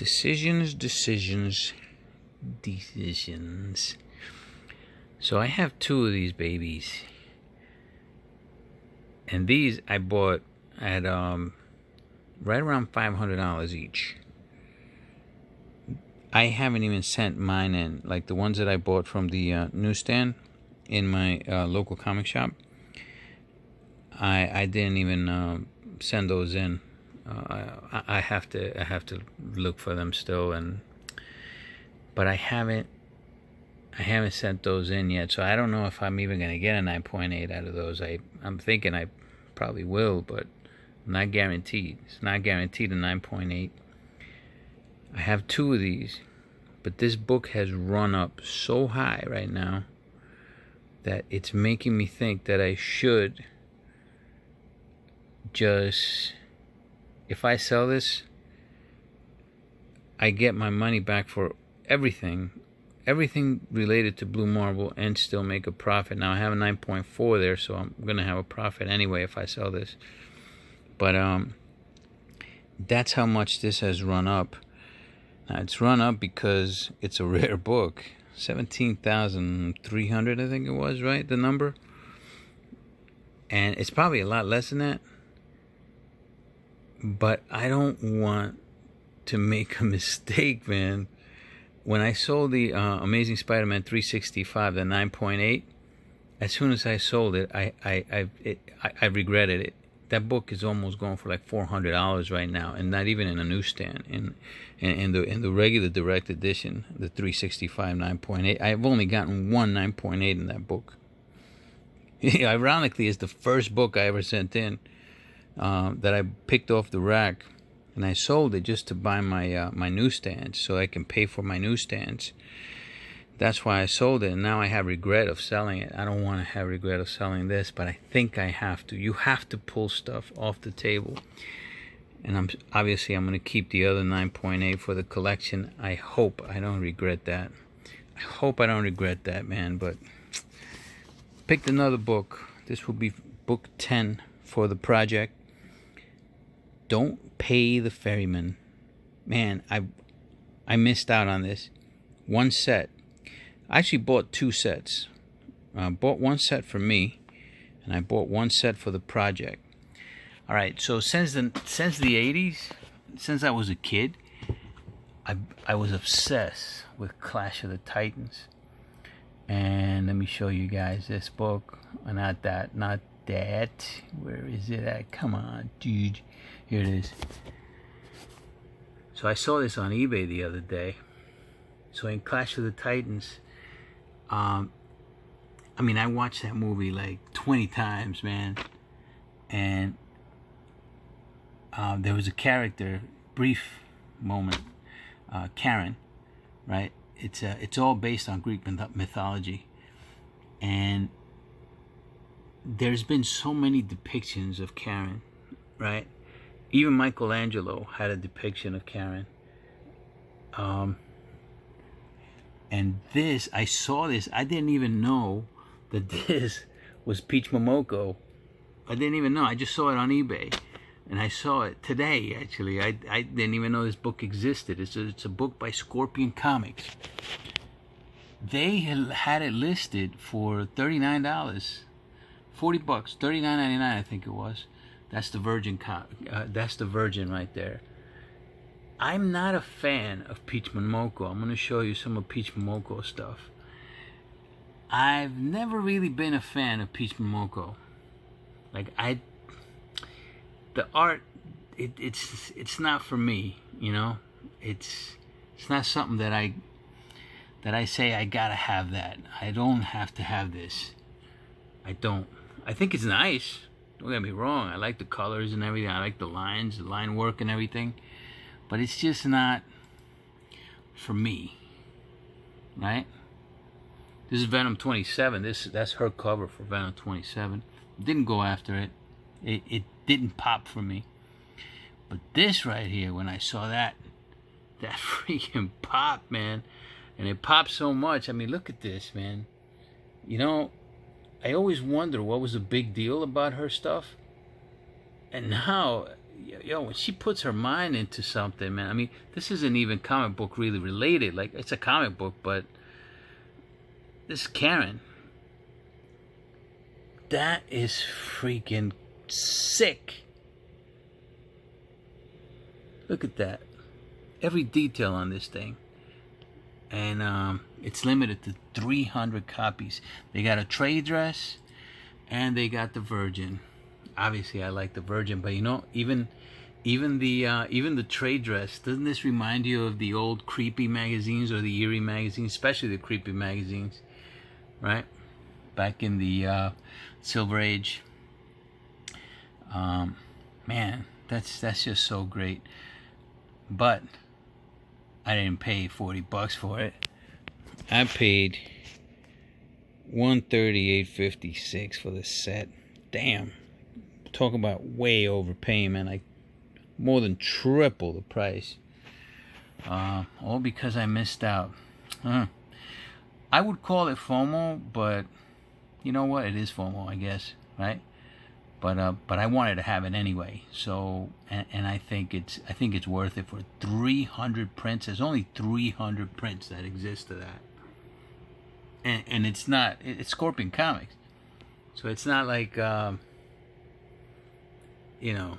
Decisions. So I have two of these babies. And these I bought at right around $500 each. I haven't even sent mine in. Like the ones that I bought from the newsstand in my local comic shop. I didn't even send those in. I have to look for them still, but I haven't sent those in yet. So I don't know if I'm even gonna get a 9.8 out of those. I'm thinking I probably will, but I'm not guaranteed. It's not guaranteed a 9.8. I have two of these, but this book has run up so high right now that it's making me think that I should just, if I sell this, I get my money back for everything related to Blue Marble, and still make a profit. Now I have a 9.4 there, so I'm gonna have a profit anyway if I sell this. But that's how much this has run up. Now it's run up because it's a rare book. 17,300, I think it was, right? The number. And it's probably a lot less than that. But I don't want to make a mistake, man. When I sold the Amazing Spider-Man 365, the 9.8, as soon as I sold it, I regretted it. That book is almost going for like $400 right now, and not even in a newsstand. In the regular direct edition, the 365 9.8, I've only gotten one 9.8 in that book. Ironically, it's the first book I ever sent in that I picked off the rack, and I sold it just to buy my my newsstands, so I can pay for my newsstands. That's why I sold it, and now I have regret of selling it. I don't want to have regret of selling this, but I think I have to. You have to pull stuff off the table. And I'm going to keep the other 9.8 for the collection. I hope I don't regret that. I hope I don't regret that, man. But picked another book. This will be book 10 for the project. Don't Pay the Ferryman. Man, I missed out on this. One set. I actually bought two sets. I bought one set for me, and I bought one set for the project. All right, so since the 80s, since I was a kid, I was obsessed with Clash of the Titans. And let me show you guys this book. Not that. Where is it at? Come on, dude. Here it is. So I saw this on eBay the other day. So in Clash of the Titans, I watched that movie like 20 times, man. And there was a character, brief moment, Karen, right? It's all based on Greek mythology, and there's been so many depictions of Karen, right? Even Michelangelo had a depiction of Karen. And this, I saw this, I didn't even know that this was Peach Momoko. I didn't even know. I just saw it on eBay. And I saw it today, actually. I didn't even know this book existed. It's a book by Scorpion Comics. They had it listed for $39, $40, $39.99, I think it was. That's the Virgin. That's the Virgin right there. I'm not a fan of Peach Momoko. I'm going to show you some of Peach Momoko stuff. I've never really been a fan of Peach Momoko. Like the art, it's not for me, you know. It's not something that I say I gotta have that. I don't have to have this. I don't. I think it's nice. Don't get me wrong. I like the colors and everything. I like the lines, the line work and everything. But it's just not for me, right? This is Venom 27. That's her cover for Venom 27. Didn't go after it. It didn't pop for me. But this right here, when I saw that freaking pop, man. And it popped so much. I mean, look at this, man. You know, I always wonder what was the big deal about her stuff. And now, yo, when she puts her mind into something, man. I mean, this isn't even comic book really related. Like, it's a comic book, but this is Karen. That is freaking sick. Look at that. Every detail on this thing. And it's limited to 300 copies. They got a trade dress, and they got the Virgin. Obviously, I like the Virgin, but you know, even the trade dress, doesn't this remind you of the old creepy magazines or the eerie magazines, especially the creepy magazines, right? Back in the Silver Age. Man, that's just so great. But I didn't pay $40 for it. I paid $138.56 for the set. Damn. Talk about way overpaying, man. Like more than triple the price. All because I missed out. I would call it FOMO, but you know what? It is FOMO, I guess, right? But I wanted to have it anyway. So and I think it's worth it for 300 prints. There's only 300 prints that exist of that. And it's Scorpion Comics, so it's not like you know.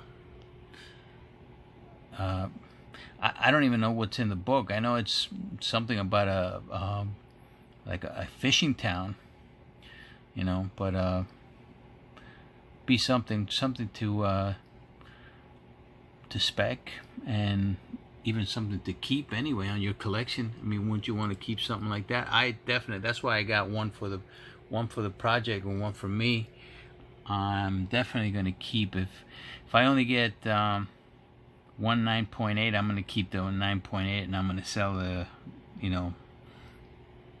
I don't even know what's in the book. I know it's something about a like a fishing town, you know, but be something to spec, and even something to keep anyway on your collection. I mean, wouldn't you want to keep something like that? That's why I got one for the project and one for me. I'm definitely going to keep, if I only get one 9.8, I'm going to keep the 9.8, and I'm going to sell the, you know,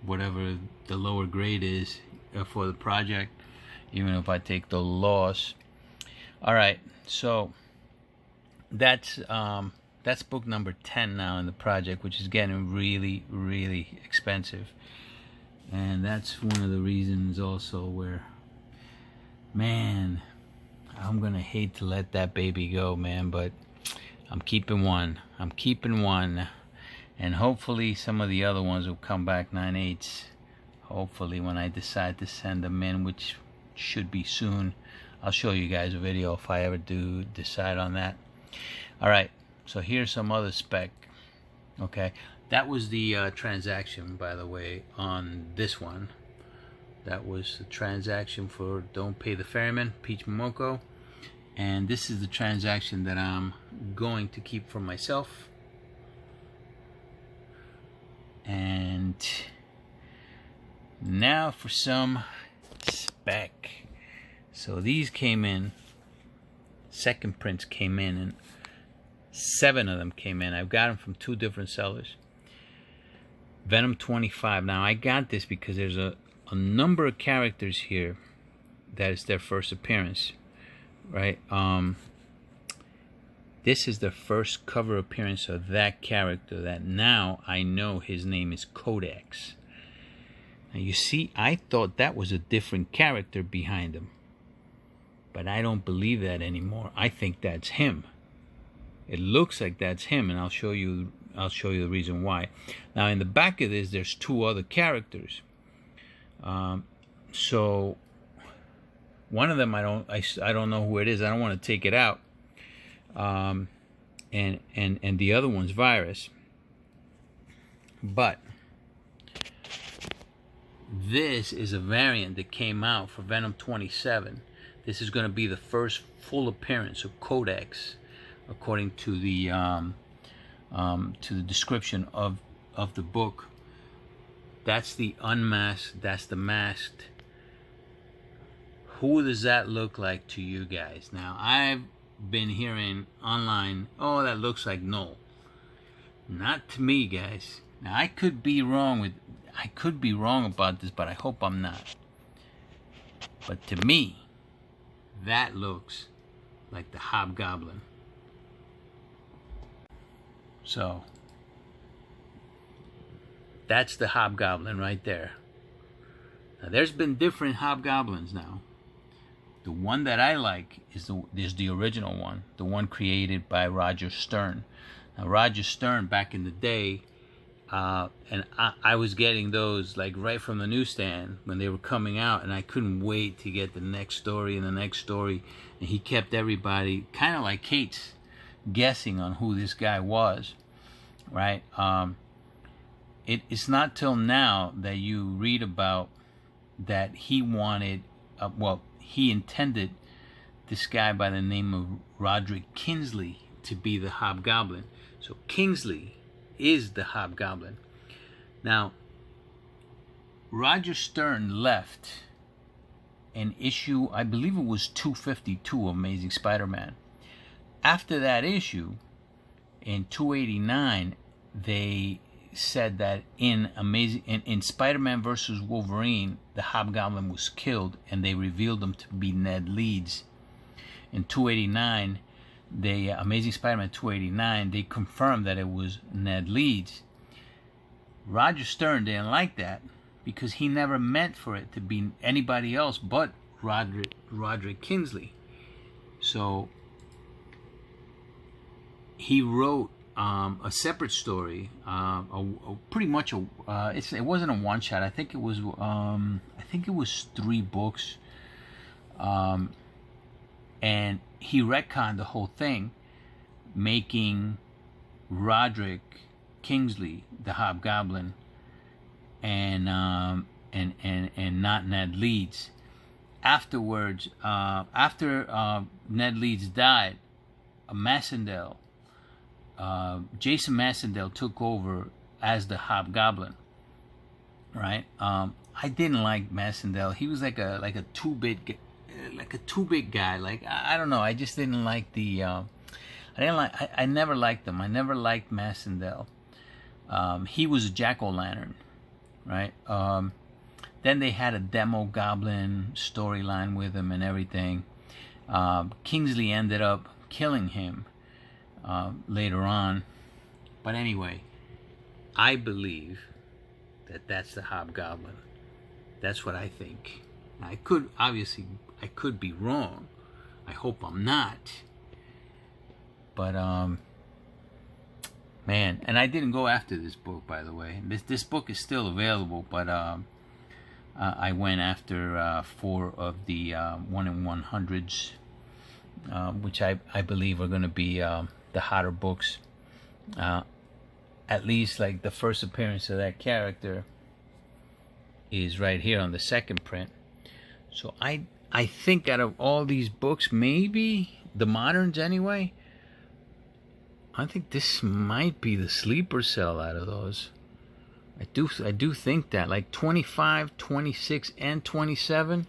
whatever the lower grade is for the project, even if I take the loss. All right, so that's book number 10 now in the project, which is getting really, really expensive. And that's one of the reasons also where, man, I'm gonna hate to let that baby go, man, but I'm keeping one. And hopefully some of the other ones will come back 9/8. Hopefully when I decide to send them in, which should be soon. I'll show you guys a video if I ever do decide on that. All right, so here's some other spec. Okay, that was the transaction, by the way, on this one. That was the transaction for Don't Pay the Ferryman, Peach Momoko. And this is the transaction that I'm going to keep for myself. And now for some spec. So these came in, second prints came in, and 7 of them came in. I've got them from 2 different sellers. Venom 25. Now I got this because there's a number of characters here that is their first appearance, right? This is the first cover appearance of that character that now I know his name is Codex. Now you see, I thought that was a different character behind him, but I don't believe that anymore. I think that's him. It looks like that's him, and I'll show you the reason why. Now in the back of this, there's 2 other characters. So one of them I don't know who it is. I don't want to take it out. And the other one's Virus. But this is a variant that came out for Venom 27. This is going to be the first full appearance of Codex, according to the description of the book. That's the unmasked, that's the masked. Who does that look like to you guys? Now, I've been hearing online, oh, that looks like Null. Not to me, guys. Now, I could be wrong about this, but I hope I'm not. But to me, that looks like the Hobgoblin. So that's the Hobgoblin right there. Now there's been different Hobgoblins now, The one that I like is the original one, the one created by Roger Stern. Now, Roger Stern, back in the day, and I was getting those like right from the newsstand when they were coming out, and I couldn't wait to get the next story and the next story. And he kept everybody, kind of like Kate's, guessing on who this guy was, right? It's not till now that you read about that he wanted, he intended this guy by the name of Roderick Kingsley to be the Hobgoblin. So Kingsley is the Hobgoblin. Now, Roger Stern left an issue, I believe it was 252 of Amazing Spider-Man. After that issue, in 289, they said that in Spider-Man versus Wolverine, the Hobgoblin was killed, and they revealed him to be Ned Leeds. In 289, Amazing Spider-Man 289, they confirmed that it was Ned Leeds. Roger Stern didn't like that because he never meant for it to be anybody else but Roderick Kingsley. So he wrote a separate story, pretty much it wasn't a one shot. I think it was 3 books, and he retconned the whole thing, making Roderick Kingsley the Hobgoblin, and not Ned Leeds. Afterwards, after Ned Leeds died, Jason Massendale took over as the Hobgoblin, right? I didn't like Massendale. He was like a too big guy. Like, I don't know. I just didn't like I never liked him. I never liked Massendale. He was a jack-o'-lantern, right? Then they had a Demo Goblin storyline with him and everything. Kingsley ended up killing him later on. But anyway, I believe that that's the Hobgoblin. That's what I think. I could be wrong. I hope I'm not. But man, and I didn't go after this book, by the way. This book is still available, but I went after 4 of the 1-in-100s, which I believe are going to be the hotter books. At least like the first appearance of that character is right here on the second print. So I think out of all these books, maybe the moderns anyway, I think this might be the sleeper cell out of those. I do think that, like 25, 26, and 27,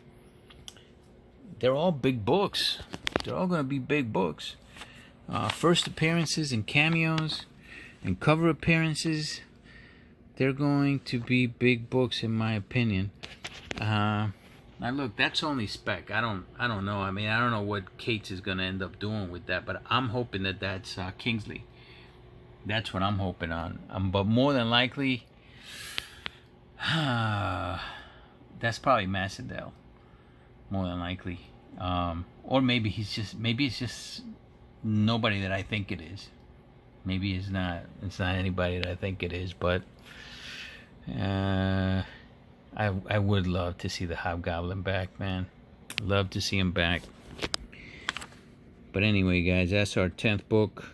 they're all big books. They're all going to be big books. First appearances and cameos and cover appearances, they're going to be big books in my opinion. Now look, that's only spec. I don't know. I mean, I don't know what Cates is going to end up doing with that, but I'm hoping that that's Kingsley. That's what I'm hoping on. But more than likely, that's probably Massendale. More than likely, or maybe it's just nobody that I think it is. Maybe it's not anybody that I think it is, but I would love to see the Hobgoblin back, man. Love to see him back. But anyway, guys, that's our 10th book.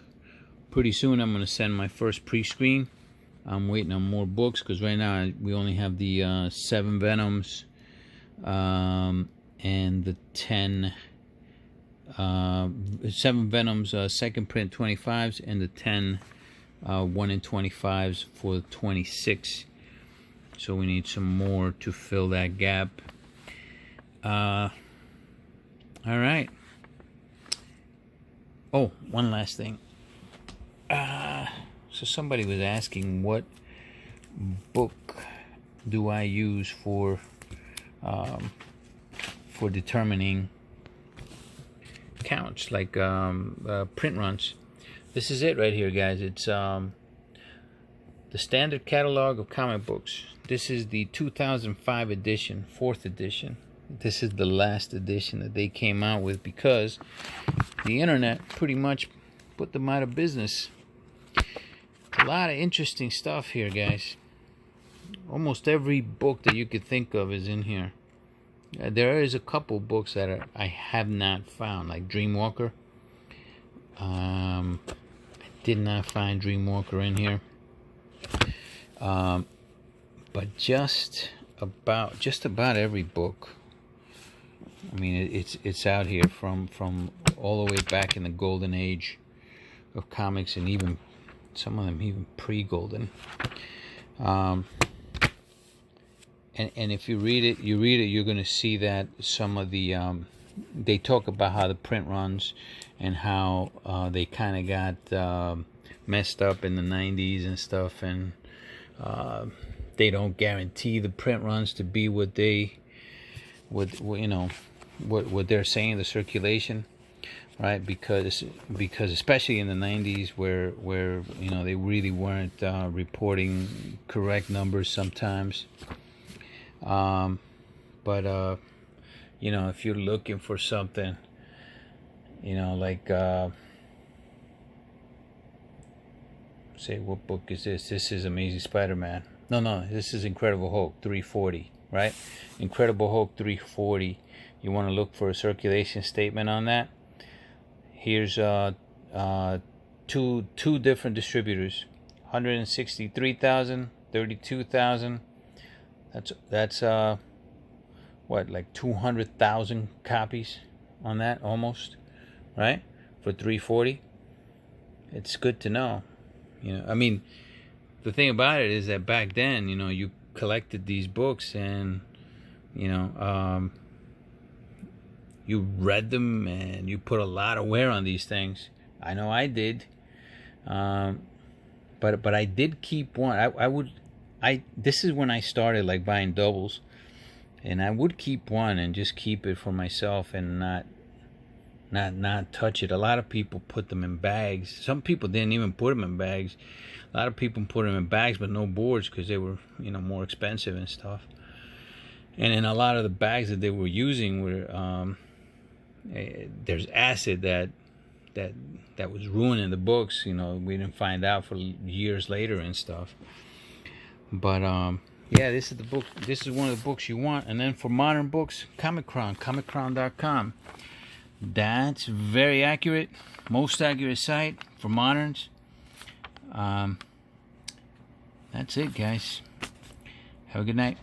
Pretty soon I'm going to send my first pre-screen. I'm waiting on more books because right now we only have the 7 Venoms and the 10 7 Venoms second print 25s and the 10 1-in-25s for the 26. So we need some more to fill that gap. All right. Oh, one last thing. So somebody was asking, what book do I use for determining counts, like print runs? This is it right here, guys. It's the Standard Catalog of Comic Books. This is the 2005 edition, 4th edition. this is the last edition that they came out with because the internet pretty much put them out of business. A lot of interesting stuff here, guys. Almost every book that you could think of is in here. There is a couple books that I have not found, like Dreamwalker. I did not find Dreamwalker in here. But just about every book. I mean, it's out here from all the way back in the golden age of comics, and even some of them even pre-golden. And if you read it, you're going to see that some of the they talk about how the print runs and how they kind of got messed up in the 90s and stuff, and they don't guarantee the print runs to be what they what they're saying, the circulation, right? Because especially in the 90s where they really weren't reporting correct numbers sometimes. But if you're looking for something, like say, what book is this? This is Amazing Spider-Man. No, this is Incredible Hulk 340, right? Incredible Hulk 340. You want to look for a circulation statement on that? Here's two different distributors, 163,000, 32,000. That's what, like 200,000 copies on that, almost, right? For 340. It's good to know. I mean, the thing about it is that back then, you collected these books and you read them and you put a lot of wear on these things. I know I did. But I did keep one. This is when I started like buying doubles, and I would keep one and just keep it for myself and not touch it. A lot of people put them in bags. Some people didn't even put them in bags. A lot of people put them in bags but no boards because they were more expensive and stuff. And in a lot of the bags that they were using were there's acid that was ruining the books. We didn't find out for years later and stuff. But yeah, this is the book. This is one of the books you want. And then for modern books, Comic-Con, comiccron.com. That's very accurate, most accurate site for moderns. That's it, guys. Have a good night.